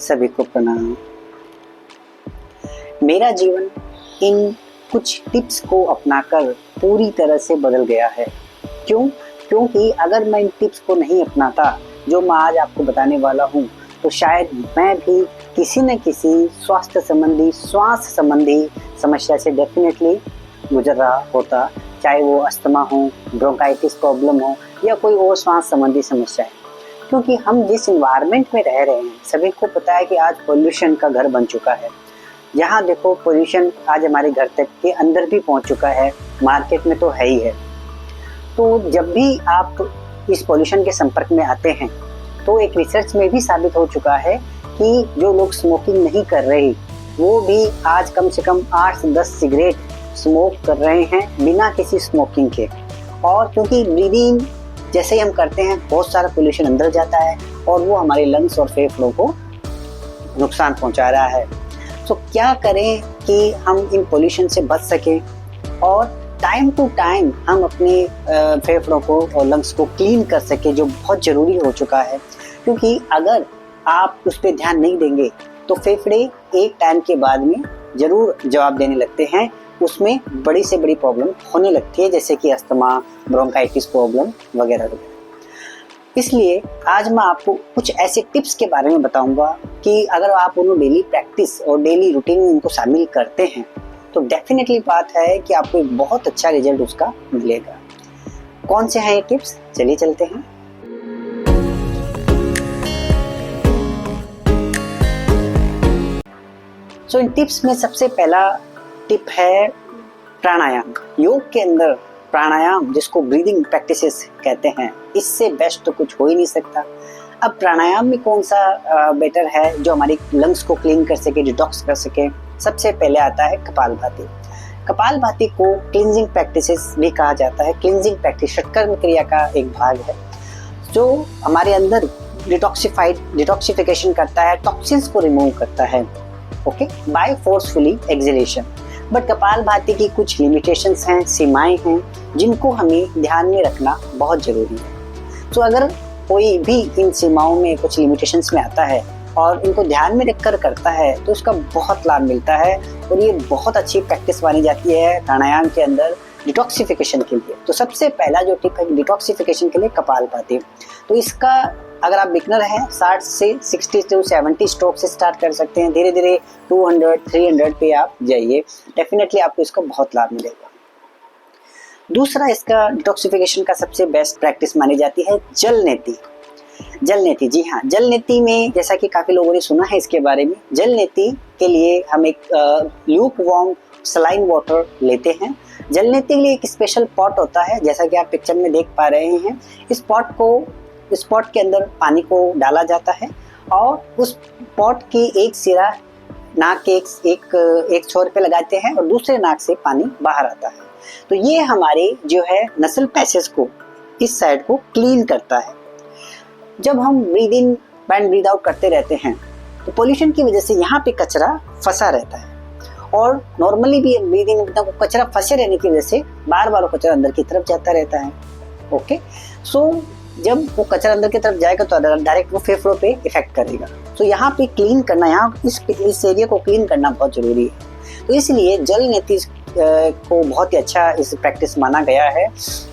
सभी को प्रणाम। मेरा जीवन इन कुछ टिप्स को अपनाकर पूरी तरह से बदल गया है। क्यों? क्योंकि अगर मैं इन टिप्स को नहीं अपनाता जो मैं आज आपको बताने वाला हूँ, तो शायद मैं भी किसी न किसी स्वास्थ्य संबंधी, श्वास संबंधी समस्या से डेफिनेटली गुजर रहा होता, चाहे वो अस्थमा हो, ब्रोंकाइटिस प्रॉब्लम हो या कोई और श्वास संबंधी समस्या है। क्योंकि हम जिस इन्वायरमेंट में रह रहे हैं, सभी को पता है कि आज पोल्यूशन का घर बन चुका है। जहाँ देखो पोल्यूशन आज हमारे घर तक के अंदर भी पहुँच चुका है, मार्केट में तो है ही है। तो जब भी आप इस पोल्यूशन के संपर्क में आते हैं, तो एक रिसर्च में भी साबित हो चुका है कि जो लोग स्मोकिंग नहीं कर रहे, वो भी आज कम से कम 8 से 10 सिगरेट स्मोक कर रहे हैं बिना किसी स्मोकिंग के। और क्योंकि ब्रीदिंग जैसे ही हम करते हैं, बहुत सारा पोल्यूशन अंदर जाता है और वो हमारे लंग्स और फेफड़ों को नुकसान पहुंचा रहा है। तो क्या करें कि हम इन पोल्यूशन से बच सकें और टाइम टू टाइम हम अपने फेफड़ों को और लंग्स को क्लीन कर सकें, जो बहुत ज़रूरी हो चुका है। क्योंकि अगर आप उस पर ध्यान नहीं देंगे तो फेफड़े एक टाइम के बाद में ज़रूर जवाब देने लगते हैं, उसमें बड़ी से बड़ी प्रॉब्लम होने लगती है, जैसे कि अस्थमा, ब्रोंकाइटिस प्रॉब्लम वगैरह वगैरह। इसलिए आज मैं आपको कुछ ऐसे टिप्स के बारे में बताऊंगा कि अगर आप उन्हें डेली प्रैक्टिस और डेली रूटीन में उनको शामिल करते हैं, तो डेफिनेटली बात है कि आपको एक बहुत अच्छा रिजल्ट उसका मिलेगा। कौन से हैं ये टिप्स? चलिए चलते हैं। इन टिप्स में सबसे पहला टिप है प्राणायाम। योग के अंदर प्राणायाम, जिसको ब्रीदिंग प्रैक्टिसेस कहते हैं, इससे बेस्ट तो कुछ हो ही नहीं सकता। अब प्राणायाम में कौन सा बेटर है जो हमारी लंग्स को क्लीन कर सके, डिटॉक्स कर सके? सबसे पहले आता है कपालभाति। कपालभाति को क्लींजिंग प्रैक्टिसेस भी कहा जाता है। क्लींजिंग प्रैक्टिस षटकर्म क्रिया का एक भाग है जो हमारे अंदर डिटॉक्सिफिकेशन करता है, टॉक्सिन्स को रिमूव करता है, okay, by forcefully exhalation. But kapalbhati की कुछ लिमिटेशंस हैं, सीमाएं हैं, जिनको हमें ध्यान में रखना बहुत जरूरी है। तो अगर कोई भी इन सीमाओं में, कुछ लिमिटेशंस में आता है और इनको ध्यान में रखकर करता है, तो उसका बहुत लाभ मिलता है और ये बहुत अच्छी प्रैक्टिस मानी जाती है प्राणायाम के अंदर डिटॉक्सिफिकेशन के लिए। तो सबसे पहला जो टिप है डिटॉक्सिफिकेशन के लिए कपालभाति। तो इसका अगर आप बिगनर हैं, 60 से 60 to 70 स्ट्रोक से स्टार्ट कर सकते हैं। धीरे धीरे 200, 300 पे आप जाइए, डेफिनेटली आपको इसका बहुत लाभ मिलेगा। दूसरा इसका डिटॉक्सिफिकेशन का सबसे बेस्ट प्रैक्टिस मानी जाती है जल नेति। जल नेति, जी हाँ, जल नेति में जैसा कि काफ़ी लोगों ने सुना है इसके बारे में, जल नेति के लिए हम एक ल्यूक वार्म सलाइन वाटर लेते हैं। जल नेति के लिए एक स्पेशल पॉट होता है, जैसा कि आप पिक्चर में देख पा रहे हैं। इस पॉट के अंदर पानी को डाला जाता है और उस पॉट की एक सिरा नाक के एक छोर पे लगाते हैं और दूसरे नाक से पानी बाहर आता है। तो ये हमारे जो है नसल पैसेज को, इस साइड को क्लीन करता है। जब हम breathe in and breathe out करते रहते हैं, तो पोल्यूशन की वजह से यहाँ पे कचरा फंसा रहता है और नॉर्मली भी ब्रीद इन कचरा फंसे रहने की वजह से बार बार कचरा अंदर की तरफ जाता रहता है, ओके। सो जब वो कचरा अंदर की तरफ जाएगा तो डायरेक्ट वो फेफड़ों पे इफेक्ट करेगा। तो यहाँ पे क्लीन करना, यहाँ इस एरिया को क्लीन करना बहुत जरूरी है। तो इसलिए जल नेति को बहुत ही अच्छा इस प्रैक्टिस माना गया है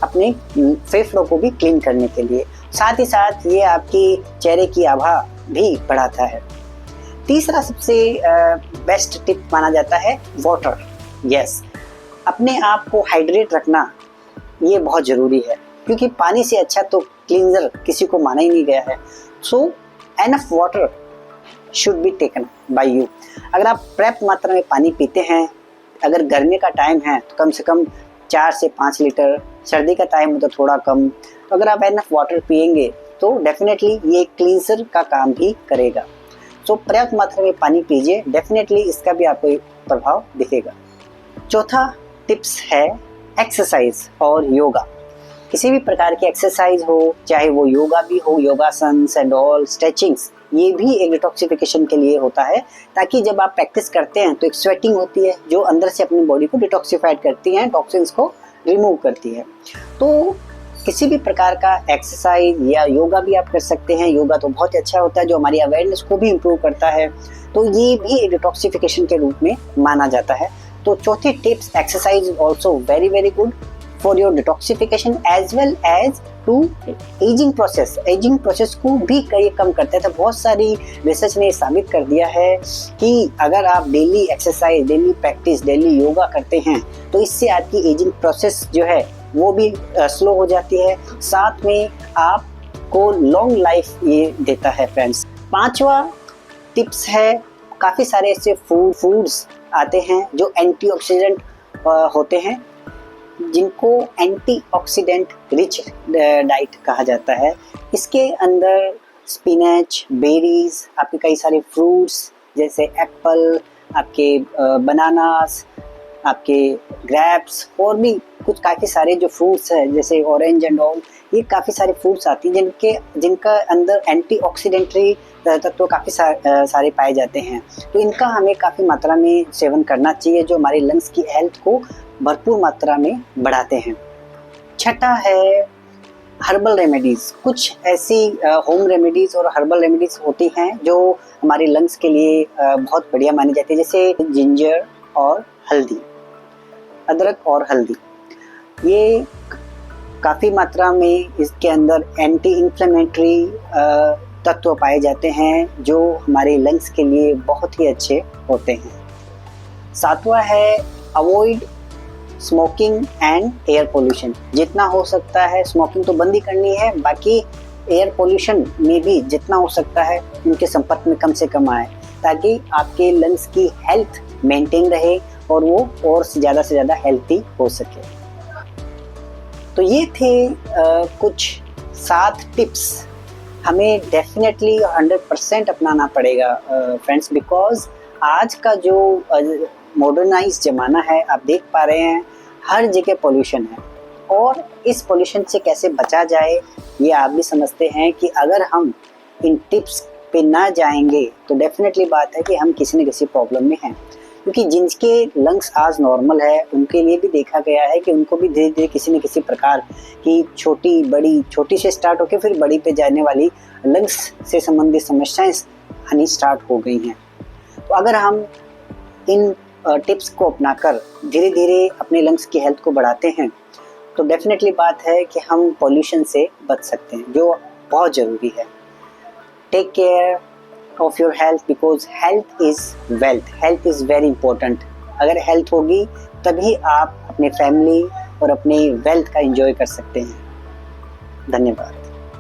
अपने फेफड़ों को भी क्लीन करने के लिए। साथ ही साथ ये आपकी चेहरे की आभा भी बढ़ाता है। तीसरा सबसे बेस्ट टिप माना जाता है वाटर। यस, अपने आप को हाइड्रेट रखना ये बहुत ज़रूरी है, क्योंकि पानी से अच्छा तो क्लींजर किसी को माना ही नहीं गया है। So enough water should be taken by you. अगर आप पर्याप्त मात्रा में पानी पीते हैं, अगर गर्मी का टाइम है तो कम से कम 4 से 5 लीटर, सर्दी का टाइम हो तो थोड़ा कम। तो अगर आप एनफ वाटर पिएंगे तो डेफिनेटली ये क्लींजर का काम भी करेगा। सो पर्याप्त मात्रा में पानी पीजिए, डेफिनेटली इसका भी आपको प्रभाव दिखेगा। चौथा टिप्स है एक्सरसाइज और योगा। किसी भी प्रकार की एक्सरसाइज हो, चाहे वो योगा भी हो, योगासन एंड ऑल, स्ट्रेचिंग्स, ये भी एक डिटॉक्सिफिकेशन के लिए होता है, ताकि जब आप प्रैक्टिस करते हैं तो एक स्वेटिंग होती है जो अंदर से अपनी बॉडी को डिटॉक्सिफाइड करती है, टॉक्सिन्स को रिमूव करती है। तो किसी भी प्रकार का एक्सरसाइज या योगा भी आप कर सकते हैं। योगा तो बहुत ही अच्छा होता है जो हमारी अवेयरनेस को भी इम्प्रूव करता है, तो ये भी डिटॉक्सिफिकेशन के रूप में माना जाता है। तो चौथी tips, exercise is also very very good for your detoxification as well as to ageing process. Ageing process को भी कई कम करता है। तो बहुत सारी रिसर्च ने साबित कर दिया है कि अगर आप daily exercise, daily practice, daily yoga करते हैं तो इससे आपकी एजिंग प्रोसेस जो है वो भी स्लो हो जाती है, साथ में आपको लॉन्ग लाइफ ये देता है फ्रेंड्स। पांचवा टिप्स है, काफ़ी सारे ऐसे फूड्स आते हैं जो एंटीऑक्सीडेंट होते हैं, जिनको एंटीऑक्सीडेंट रिच डाइट कहा जाता है। इसके अंदर स्पिनच, बेरीज, आपके कई सारे फ्रूट्स जैसे एप्पल, आपके बनानास, आपके ग्रेप्स और भी कुछ काफ़ी सारे जो फ्रूट्स हैं जैसे ऑरेंज एंड ऑल, ये काफ़ी सारे फ्रूट्स आती हैं जिनका अंदर एंटीऑक्सीडेंटरी तत्व काफ़ी सारे पाए जाते हैं। तो इनका हमें काफ़ी मात्रा में सेवन करना चाहिए जो हमारे लंग्स की हेल्थ को भरपूर मात्रा में बढ़ाते हैं। छठा है हर्बल रेमेडीज़। कुछ ऐसी होम रेमेडीज़ और हर्बल रेमेडीज़ होती हैं जो हमारे लंग्स के लिए बहुत बढ़िया मानी जाती है, जैसे जिंजर और हल्दी, अदरक और हल्दी। ये काफ़ी मात्रा में इसके अंदर एंटी इन्फ्लेमेटरी तत्व पाए जाते हैं जो हमारे लंग्स के लिए बहुत ही अच्छे होते हैं। सातवां है avoid smoking and air pollution. जितना हो सकता है स्मोकिंग तो बंद ही करनी है, बाकी एयर पोल्यूशन में भी जितना हो सकता है उनके संपर्क में कम से कम आए, ताकि आपके लंग्स की हेल्थ मेंटेन रहे और वो और से ज़्यादा हेल्थी हो सके। तो ये थे कुछ 7 टिप्स। हमें डेफिनेटली 100% अपनाना पड़ेगा फ्रेंड्स, बिकॉज आज का जो मॉडर्नाइज ज़माना है, आप देख पा रहे हैं हर जगह पोल्यूशन है, और इस पोल्यूशन से कैसे बचा जाए ये आप भी समझते हैं कि अगर हम इन टिप्स पे ना जाएंगे तो डेफिनेटली बात है कि हम किसी न किसी प्रॉब्लम में हैं। क्योंकि जिनके लंग्स आज नॉर्मल है उनके लिए भी देखा गया है कि उनको भी धीरे धीरे किसी न किसी प्रकार की छोटी से स्टार्ट होकर फिर बड़ी पे जाने वाली लंग्स से संबंधित समस्याएं आनी स्टार्ट हो गई हैं। तो अगर हम इन टिप्स को अपनाकर धीरे धीरे अपने लंग्स की हेल्थ को बढ़ाते हैं तो डेफिनेटली बात है कि हम पॉल्यूशन से बच सकते हैं, जो बहुत ज़रूरी है। Take care of your health because health is wealth. Health is very important. अगर हेल्थ होगी तभी आप अपने फैमिली और अपने वेल्थ का एंजॉय कर सकते हैं। धन्यवाद।